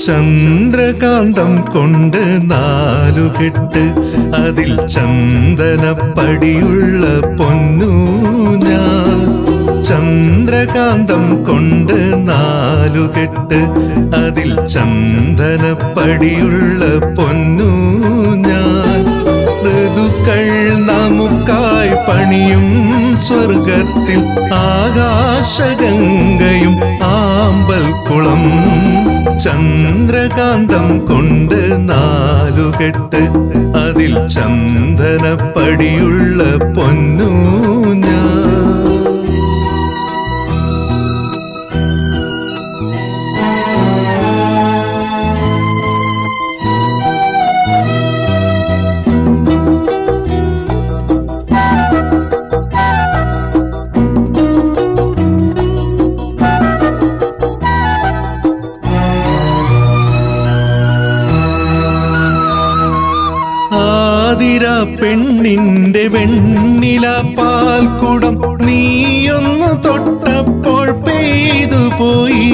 ചന്ദ്രകാന്തം കൊണ്ട് നാലുകെട്ട് അതിൽ ചന്ദനപ്പടിയുള്ള പൊന്നു ഞാൻ. ചന്ദ്രകാന്തം കൊണ്ട് നാലുകെട്ട് അതിൽ ചന്ദനപ്പടിയുള്ള പൊന്നു ഞാൻ. ഋതുക്കൾ നമുക്കായി പണിയും സ്വർഗത്തിൽ ആകാശഗംഗയും ആമ്പൽക്കുളം. ചന്ദ്രകാന്തം കൊണ്ട് നാലുകെട്ട് അതിൽ ചന്ദനപ്പടിയുള്ള പൊന്നു ഞാൻ. ആതിര പെണ്ണിന്റെ വെണ്ണില പാൽക്കുടം നീയൊന്നു തൊട്ടപ്പോൾ പെയ്തു പോയി.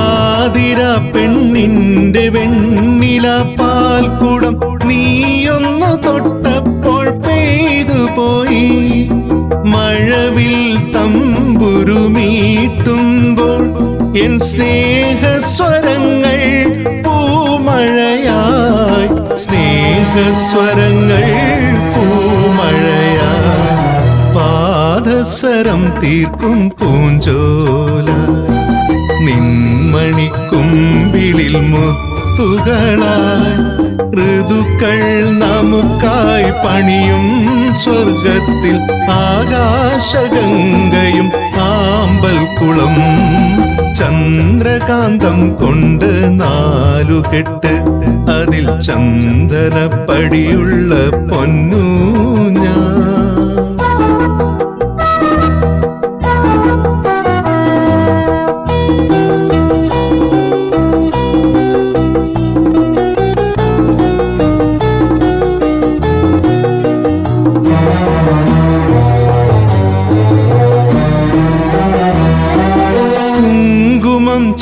ആതിര പെണ്ണിന്റെ വെണ്ണില പാൽക്കുടം നീയൊന്നു തൊട്ടപ്പോൾ പെയ്തു പോയി. മഴവിൽ തമ്പുരുമീട്ടുമ്പോൾ എൻ സ്നേഹസ്വരങ്ങൾ പൂമഴയായി. സ്നേഹസ്വരങ്ങൾ പൂമഴയായി. പാദസരം തീർക്കും പൂഞ്ചോല നിന്മണിക്കുമ്പിളിൽ മുത്തുകളായി. ഋതുക്കൾ നമുക്കായി പണിയും സ്വർഗത്തിൽ ആകാശഗംഗയും ആമ്പൽക്കുളം. ചന്ദ്രകാന്തം കൊണ്ട് നാലുകെട്ട് അതിൽ ചന്ദനപ്പടിയുള്ള പൊന്നു ഞാൻ.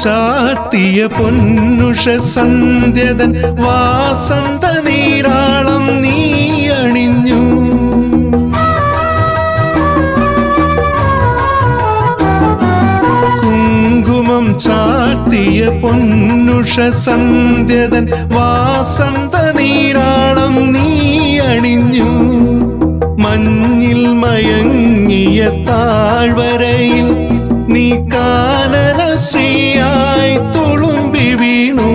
ചാർത്തിയ പൊന്നുഷ സന്ധ്യതൻ വാസന്ത നീരാളം നീ അണിഞ്ഞു. കുങ്കുമം ചാർത്തിയ പൊന്നുഷ സന്ധ്യതൻ വാസന്ത നീരാളം നീ അണിഞ്ഞു. മഞ്ഞിൽ മയങ്ങിയ താഴ്വരയിൽ നീ കാനനശ്രീയായി തുളുമ്പി വീണു.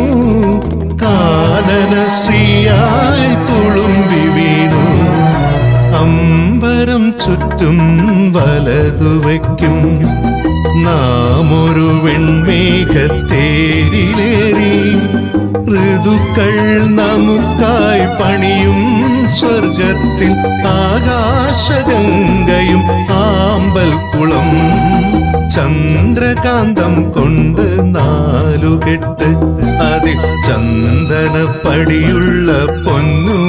കാനനശ്രീയായി തുളുമ്പി വീണു. അമ്പരം ചുറ്റും വലതുവയ്ക്കും നാമൊരു വെൺമേഘത്തേരിലേറി. ഋതുക്കൾ നമുക്കായി പണിയും സ്വർഗത്തിൽ ആകാശഗംഗയും ആമ്പൽക്കുളം. ചന്ദ്രകാന്തം കൊണ്ട് നാലുകെട്ട് അതിൽ ചന്ദനപ്പടിയുള്ള പൊന്നു